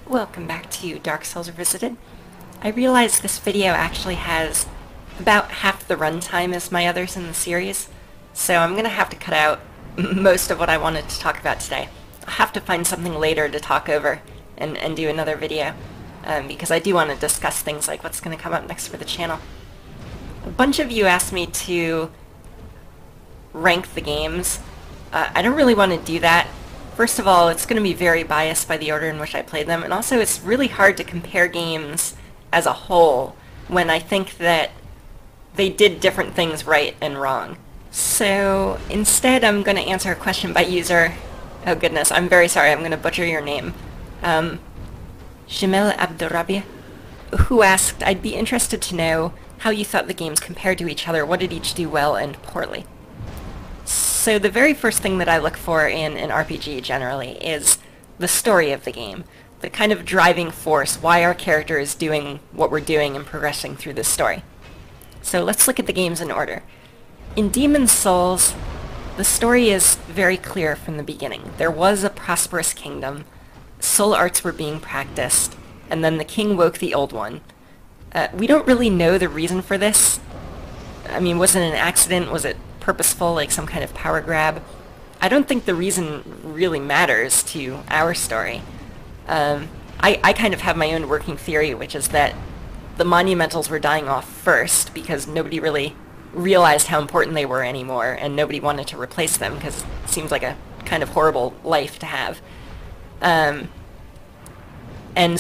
Welcome back to Dark Souls Revisited. I realize this video actually has about half the runtime as my others in the series, so I'm going to have to cut out most of what I wanted to talk about today. I'll have to find something later to talk over and do another video, because I do want to discuss things like what's going to come up next for the channel. A bunch of you asked me to rank the games. I don't really want to do that. First of all, it's going to be very biased by the order in which I played them, and also it's really hard to compare games as a whole when I think that they did different things right and wrong. So instead I'm going to answer a question by user, oh goodness, I'm very sorry, I'm going to butcher your name, Jamil Abdurrabi, who asked, I'd be interested to know how you thought the games compared to each other, what did each do well and poorly? So the very first thing that I look for in an RPG generally is the story of the game, the kind of driving force, why our character is doing what we're doing and progressing through this story. So let's look at the games in order. In Demon's Souls, the story is very clear from the beginning. There was a prosperous kingdom, soul arts were being practiced, and then the king woke the old one. We don't really know the reason for this. I mean, was it an accident? Was it purposeful, like some kind of power grab? I don't think the reason really matters to our story. I kind of have my own working theory, which is that the monumentals were dying off first because nobody really realized how important they were anymore, and nobody wanted to replace them because it seems like a kind of horrible life to have. And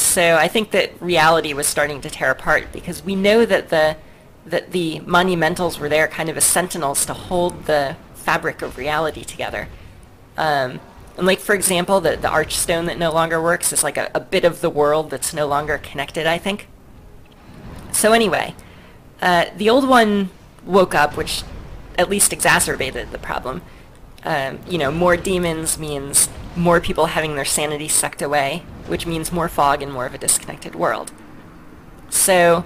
so I think that reality was starting to tear apart because we know that the monumentals were there kind of as sentinels to hold the fabric of reality together. And like, for example, the archstone that no longer works is like a bit of the world that's no longer connected, I think. So anyway, the old one woke up, which at least exacerbated the problem. You know, more demons means more people having their sanity sucked away, which means more fog and more of a disconnected world. So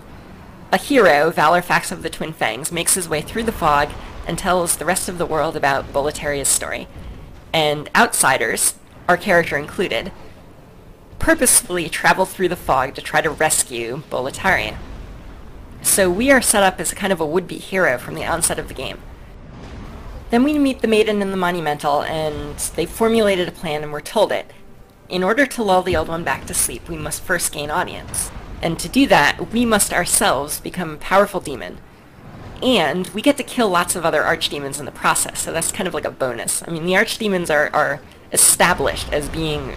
a hero, Valorfax of the Twin Fangs, makes his way through the fog and tells the rest of the world about Boletaria's story. And outsiders, our character included, purposefully travel through the fog to try to rescue Boletaria. So we are set up as a kind of a would-be hero from the onset of the game. Then we meet the Maiden and the Monumental, and they formulated a plan and we're told it. In order to lull the Old One back to sleep, we must first gain audience. And to do that, we must ourselves become a powerful demon. And we get to kill lots of other archdemons in the process, so that's kind of like a bonus. I mean, the archdemons are established as being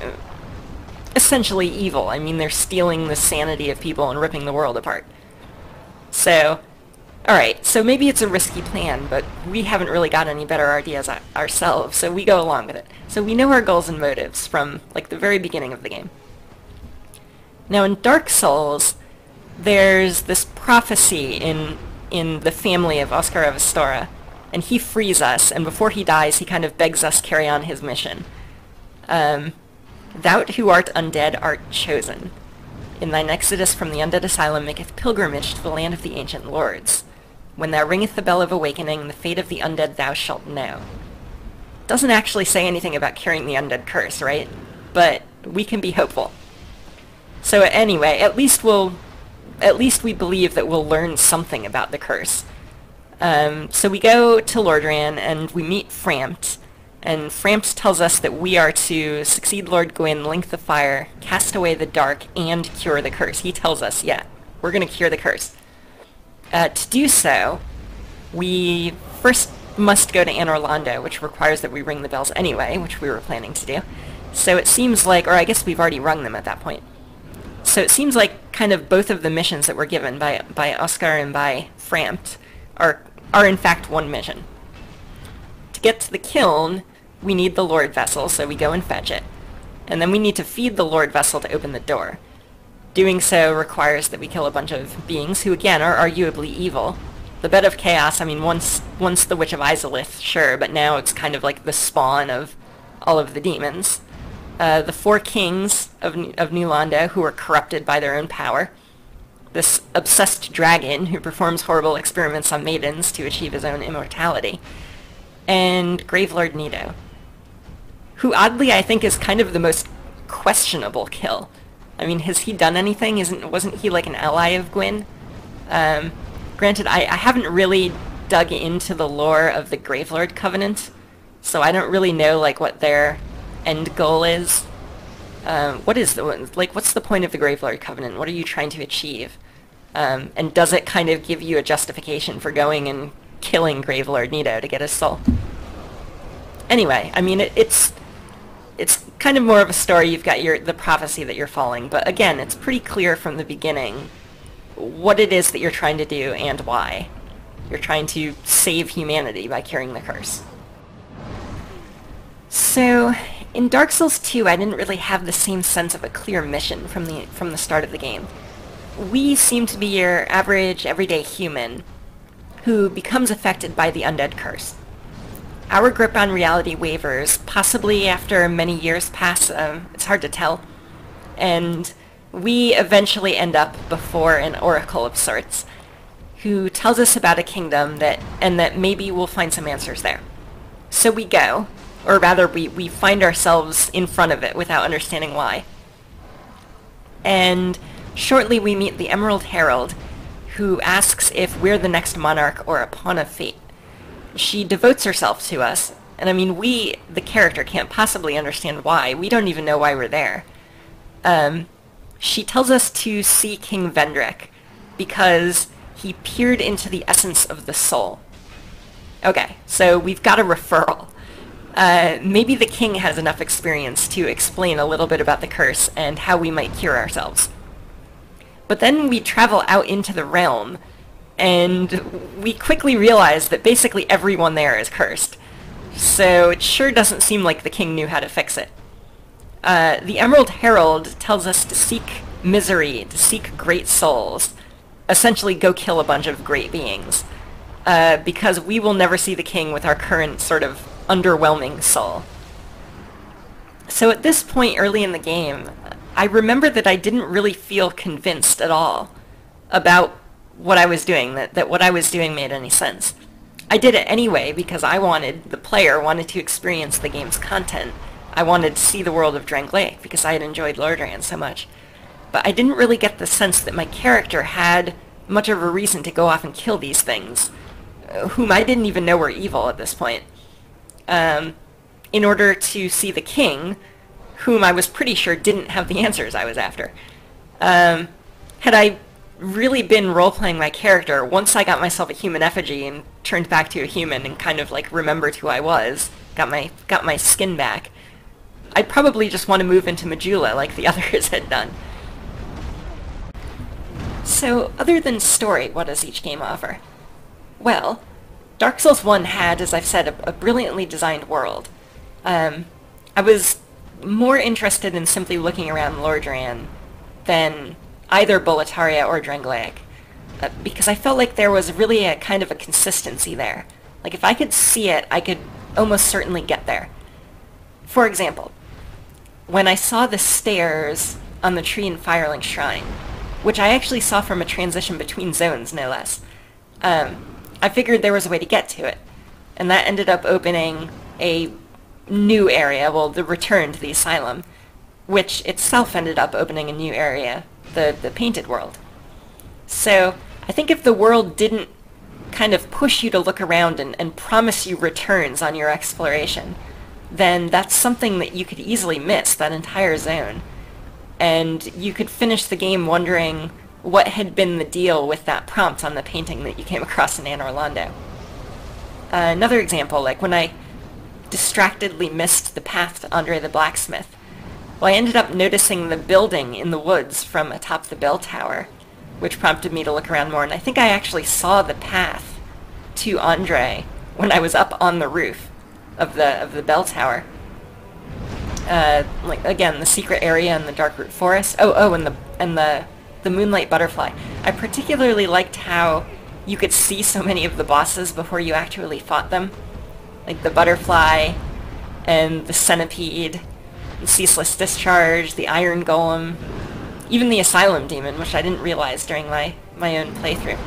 essentially evil. I mean, they're stealing the sanity of people and ripping the world apart. So, alright, so maybe it's a risky plan, but we haven't really got any better ideas ourselves, so we go along with it. So we know our goals and motives from, like, the very beginning of the game. Now in Dark Souls, there's this prophecy in the family of Oscar of Astora, and he frees us, and before he dies he kind of begs us carry on his mission. Thou who art undead art chosen. In thine exodus from the undead asylum maketh pilgrimage to the land of the ancient lords. When thou ringeth the bell of awakening, the fate of the undead thou shalt know. Doesn't actually say anything about carrying the undead curse, right? But we can be hopeful. So anyway, at least we believe that we'll learn something about the curse. So we go to Lordran and we meet Frampt, and Frampt tells us that we are to succeed Lord Gwyn, link the fire, cast away the dark, and cure the curse. He tells us, yeah, we're going to cure the curse. To do so, we first must go to Anor Londo, which requires that we ring the bells anyway, which we were planning to do. So it seems like, or I guess we've already rung them at that point. So it seems like kind of both of the missions that were given by Oscar and by Frampt are in fact one mission. To get to the kiln, we need the Lord Vessel, so we go and fetch it. And then we need to feed the Lord Vessel to open the door. Doing so requires that we kill a bunch of beings who, again, are arguably evil. The Bed of Chaos, I mean, once the Witch of Izalith, sure, but now it's kind of like the spawn of all of the demons. The four kings of New Londo, who are corrupted by their own power. This obsessed dragon, who performs horrible experiments on maidens to achieve his own immortality. And Gravelord Nido, who oddly I think is kind of the most questionable kill. I mean, has he done anything? Wasn't he like an ally of Gwyn? Granted, I haven't really dug into the lore of the Gravelord Covenant, so I don't really know like what their end goal is. What's the point of the Gravelord Covenant? What are you trying to achieve? And does it kind of give you a justification for going and killing Gravelord Nito to get his soul? Anyway, I mean, it's kind of more of a story. You've got the prophecy that you're following, but again, it's pretty clear from the beginning what it is that you're trying to do and why. You're trying to save humanity by curing the curse. So, in Dark Souls 2, I didn't really have the same sense of a clear mission from the start of the game. We seem to be your average, everyday human who becomes affected by the undead curse. Our grip on reality wavers, possibly after many years pass, it's hard to tell, and we eventually end up before an oracle of sorts, who tells us about a kingdom that maybe we'll find some answers there. So we go, or rather we find ourselves in front of it without understanding why. And shortly we meet the Emerald Herald, who asks if we're the next monarch or a pawn of fate. She devotes herself to us, and I mean, we, the character, can't possibly understand why. We don't even know why we're there. She tells us to see King Vendrick, because he peered into the essence of the soul. Okay, so we've got a referral. Maybe the king has enough experience to explain a little bit about the curse and how we might cure ourselves. But then we travel out into the realm, and we quickly realize that basically everyone there is cursed. So it sure doesn't seem like the king knew how to fix it. The Emerald Herald tells us to seek misery, to seek great souls, essentially go kill a bunch of great beings, because we will never see the king with our current sort of underwhelming soul. So at this point early in the game, I remember that I didn't really feel convinced at all about what I was doing, that what I was doing made any sense. I did it anyway because the player wanted to experience the game's content. I wanted to see the world of Drangleic because I had enjoyed Lordran so much. But I didn't really get the sense that my character had much of a reason to go off and kill these things, whom I didn't even know were evil at this point, in order to see the king, whom I was pretty sure didn't have the answers I was after. Had I really been role-playing my character, once I got myself a human effigy and turned back to a human and kind of like remembered who I was, got my skin back, I'd probably just want to move into Majula like the others had done. So, other than story, what does each game offer? Well, Dark Souls 1 had, as I've said, a brilliantly designed world. I was more interested in simply looking around Lordran than either Boletaria or Drangleic, because I felt like there was really a kind of a consistency there. Like, if I could see it, I could almost certainly get there. For example, when I saw the stairs on the Tree and Firelink Shrine, which I actually saw from a transition between zones, no less, I figured there was a way to get to it, and that ended up opening a new area, well, the return to the Asylum, which itself ended up opening a new area, the Painted World. So, I think if the world didn't kind of push you to look around and promise you returns on your exploration, then that's something that you could easily miss, that entire zone. And you could finish the game wondering what had been the deal with that prompt on the painting that you came across in Anor Londo. Another example, like when I distractedly missed the path to Andre the Blacksmith, well, I ended up noticing the building in the woods from atop the bell tower, which prompted me to look around more, and I think I actually saw the path to Andre when I was up on the roof of the bell tower. Like, again, the secret area in the Darkroot Forest. And the Moonlight Butterfly. I particularly liked how you could see so many of the bosses before you actually fought them. Like the Butterfly, and the Centipede, the Ceaseless Discharge, the Iron Golem, even the Asylum Demon, which I didn't realize during my own playthrough.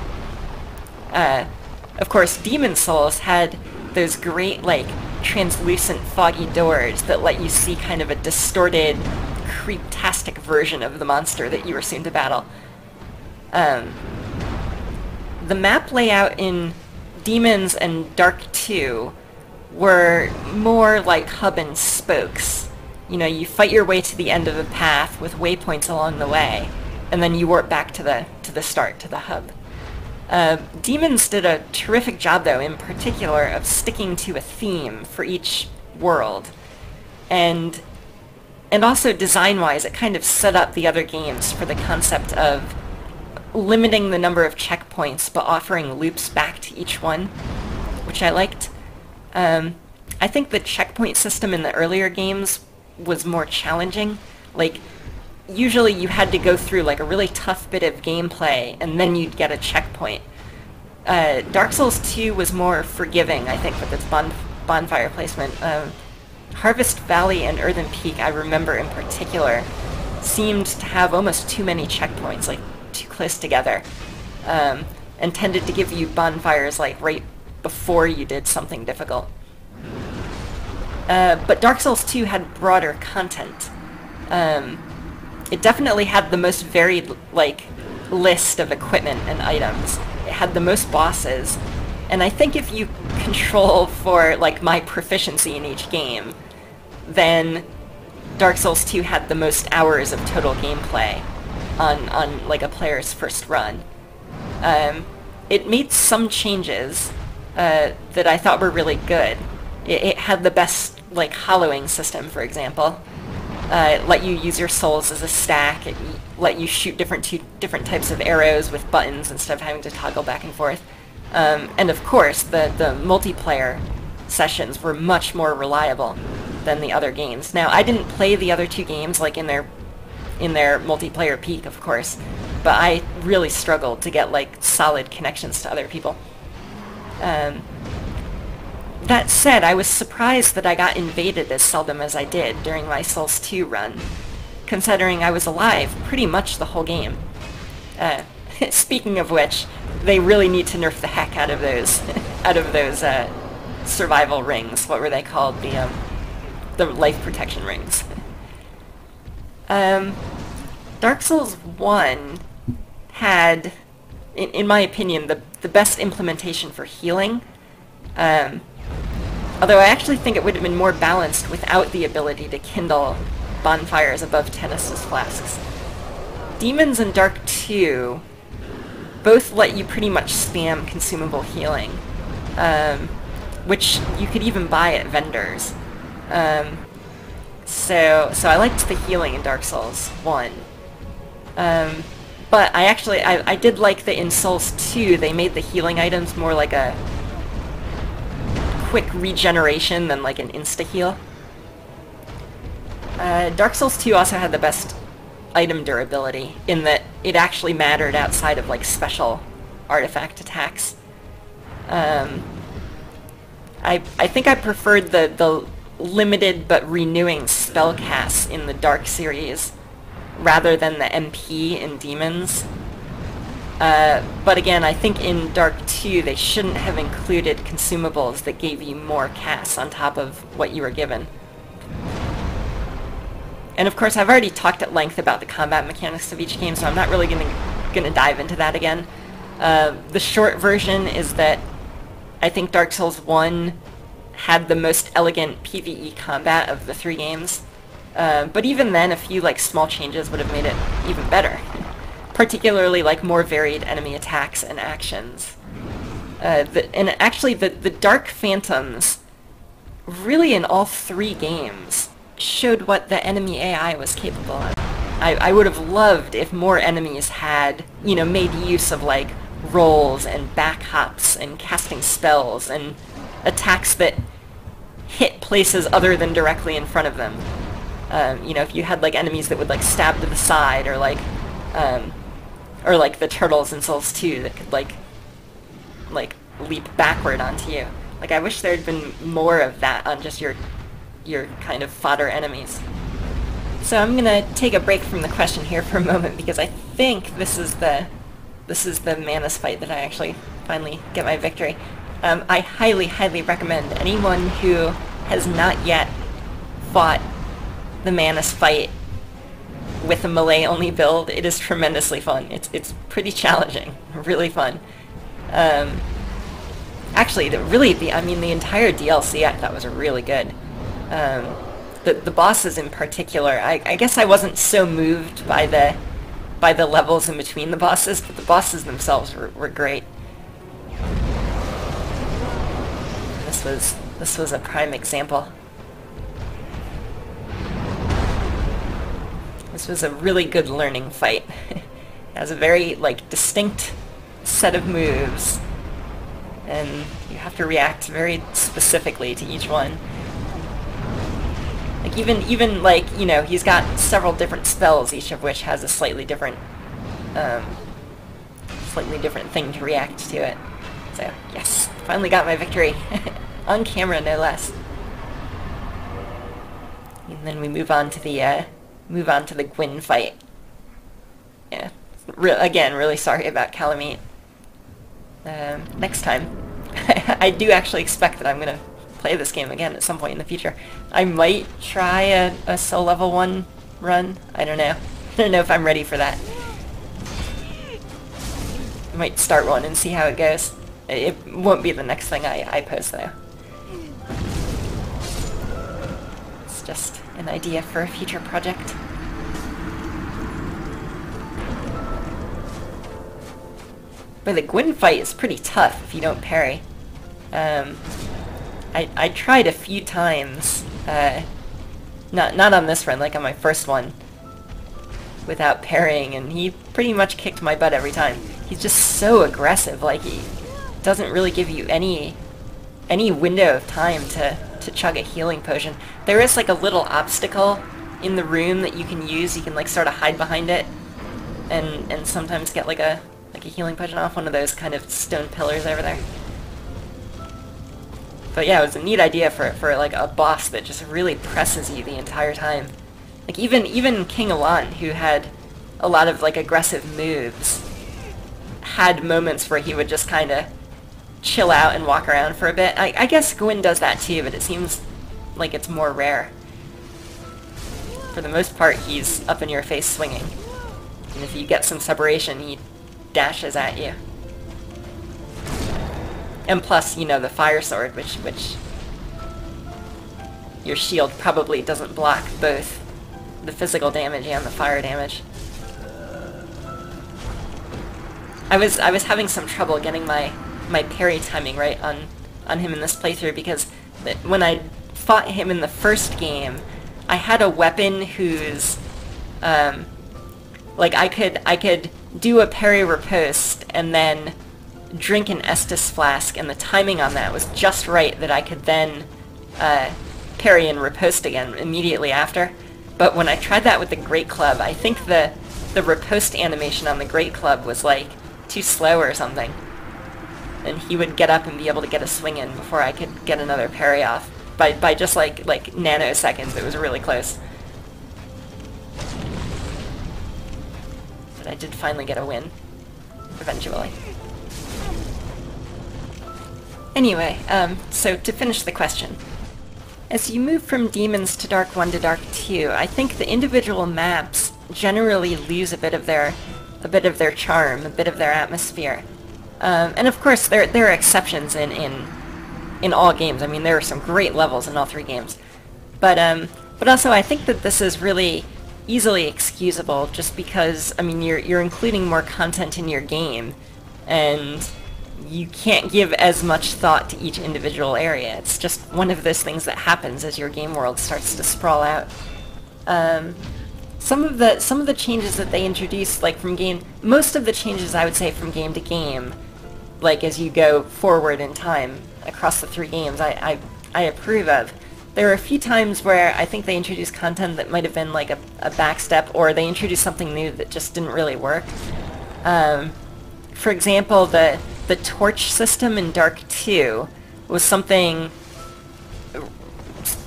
Of course, Demon Souls had those great, like, translucent, foggy doors that let you see kind of a distorted creep-tastic version of the monster that you were soon to battle. The map layout in Demons and Dark 2 were more like hub and spokes. You know, you fight your way to the end of a path with waypoints along the way, and then you warp back to the start, to the hub. Demons did a terrific job, though, in particular, of sticking to a theme for each world. And also design-wise, it kind of set up the other games for the concept of limiting the number of checkpoints, but offering loops back to each one, which I liked. I think the checkpoint system in the earlier games was more challenging. Like, usually you had to go through like a really tough bit of gameplay, and then you'd get a checkpoint. Dark Souls 2 was more forgiving, I think, with its bonfire placement. Harvest Valley and Earthen Peak, I remember in particular, seemed to have almost too many checkpoints, like too close together, and tended to give you bonfires like right before you did something difficult. But Dark Souls 2 had broader content. It definitely had the most varied like list of equipment and items. It had the most bosses, and I think if you control for like my proficiency in each game, then Dark Souls 2 had the most hours of total gameplay on like a player's first run. It made some changes that I thought were really good. It had the best like hollowing system, for example. It let you use your souls as a stack. It let you shoot different types of arrows with buttons instead of having to toggle back and forth. And of course, the multiplayer sessions were much more reliable than the other games. Now, I didn't play the other two games like in their multiplayer peak, of course, but I really struggled to get like solid connections to other people. That said, I was surprised that I got invaded as seldom as I did during my Souls 2 run, considering I was alive pretty much the whole game. Speaking of which, they really need to nerf the heck out of those survival rings. What were they called? The life protection rings. Dark Souls 1 had, in my opinion, the best implementation for healing. Although I actually think it would have been more balanced without the ability to kindle bonfires above Tennis's flasks. Demons and Dark 2 both let you pretty much spam consumable healing, which you could even buy at vendors. So I liked the healing in Dark Souls 1. But I did like that in Souls 2 they made the healing items more like a quick regeneration than like an insta-heal. Dark Souls 2 also had the best item durability in that it actually mattered outside of like special artifact attacks. I think I preferred the limited but renewing spell casts in the Dark series rather than the MP in Demons. But again, I think in Dark 2 they shouldn't have included consumables that gave you more casts on top of what you were given. And of course, I've already talked at length about the combat mechanics of each game, so I'm not really gonna dive into that again. The short version is that I think Dark Souls 1 had the most elegant PvE combat of the three games. But even then, a few like small changes would have made it even better. Particularly like more varied enemy attacks and actions. And actually the Dark Phantoms, really in all three games, showed what the enemy AI was capable of. I would have loved if more enemies had, made use of like rolls and back hops and casting spells and attacks that hit places other than directly in front of them. If you had like enemies that would like stab to the side, or like the turtles in Souls 2 that could like leap backward onto you. Like, I wish there had been more of that on just your kind of fodder enemies. So I'm gonna take a break from the question here for a moment because I think this is the Manus fight that I actually finally get my victory. I highly, highly recommend anyone who has not yet fought the Manus fight with a melee-only build, it is tremendously fun. It's pretty challenging, really fun. Actually, the entire DLC I thought was really good. The bosses in particular, I guess I wasn't so moved by the levels in between the bosses, but the bosses themselves were great. This was a prime example. This was a really good learning fight. It has a very distinct set of moves, and you have to react very specifically to each one. Even he's got several different spells, each of which has a slightly different thing to react to it. So yes, finally got my victory on camera, no less. And then we move on to the Gwyn fight. Yeah, again, really sorry about Calamite. Next time, I do actually expect that I'm gonna play this game again at some point in the future. I might try a Soul Level 1 run. I don't know. I don't know if I'm ready for that. I might start one and see how it goes. It won't be the next thing I post, though. It's just an idea for a future project. But the Gwyn fight is pretty tough if you don't parry. I tried a few times, not on this run, like on my first one, without parrying, and he pretty much kicked my butt every time. He's just so aggressive, he doesn't really give you any window of time to chug a healing potion. There is a little obstacle in the room that you can use. You can sort of hide behind it, and sometimes get a healing potion off one of those kind of stone pillars over there. But yeah, it was a neat idea for a boss that just really presses you the entire time. Even King Alon, who had a lot of aggressive moves, had moments where he would just kind of chill out and walk around for a bit. I guess Gwyn does that too, but it seems like it's more rare. For the most part, he's up in your face swinging. And if you get some separation, he dashes at you. And plus, the fire sword, which your shield probably doesn't block both the physical damage and the fire damage. I was having some trouble getting my parry timing right on him in this playthrough, because when I fought him in the first game, I had a weapon whose I could do a parry riposte and then drink an Estus flask, and the timing on that was just right that I could then parry and riposte again immediately after. But when I tried that with the Great Club, I think the riposte animation on the Great Club was too slow or something, and he would get up and be able to get a swing in before I could get another parry off by just like nanoseconds. It was really close. But I did finally get a win eventually. Anyway, so to finish the question, as you move from Demons to Dark 1 to Dark 2, I think the individual maps generally lose a bit of their charm, a bit of their atmosphere. And of course, there are exceptions in all games. I mean, there are some great levels in all three games. But also, I think that this is really easily excusable, just because, I mean, you're including more content in your game, and you can't give as much thought to each individual area. It's just one of those things that happens as your game world starts to sprawl out. Some of the changes that they introduced, most of the changes I would say from game to game, as you go forward in time across the three games, I approve of. There were a few times where I think they introduced content that might have been a backstep, or they introduced something new that just didn't really work. For example, the torch system in Dark 2 was something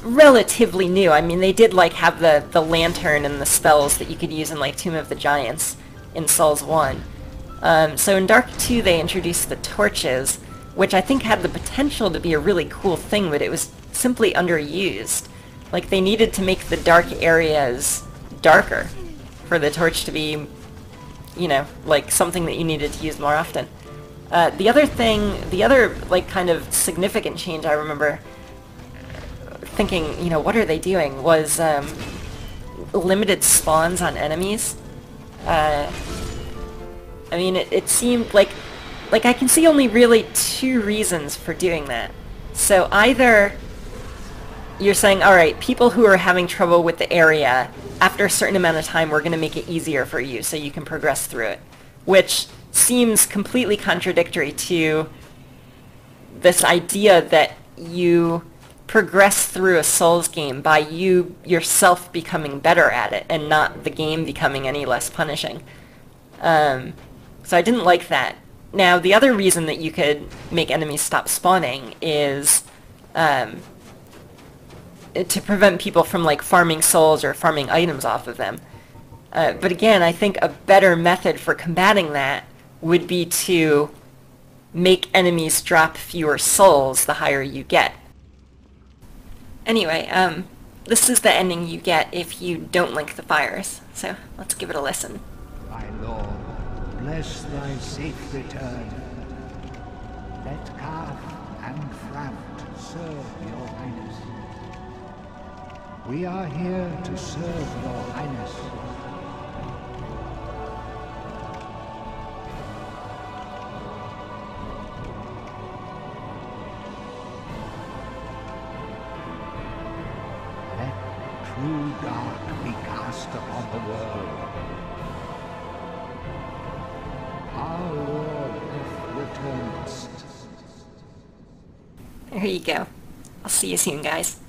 relatively new. I mean, they did have the lantern and the spells that you could use in Tomb of the Giants in Souls 1. So in Dark 2 they introduced the torches, which I think had the potential to be a really cool thing, but it was simply underused. They needed to make the dark areas darker for the torch to be, you know, like something that you needed to use more often. The other like kind of significant change I remember thinking, you know, what are they doing, was limited spawns on enemies. I mean, it seemed like I can see only really two reasons for doing that. So either you're saying, alright, people who are having trouble with the area, after a certain amount of time we're going to make it easier for you so you can progress through it. Which seems completely contradictory to this idea that you progress through a Souls game by you yourself becoming better at it and not the game becoming any less punishing. So I didn't like that. Now, the other reason that you could make enemies stop spawning is to prevent people from like farming souls or farming items off of them. But again, I think a better method for combating that would be to make enemies drop fewer souls the higher you get. Anyway, this is the ending you get if you don't link the fires, so let's give it a listen. My lord, bless thy safe return. Let calf and framt serve your highness. We are here to serve your highness. True dark be cast upon the world. Our Lord hath returned. There you go. I'll see you soon, guys.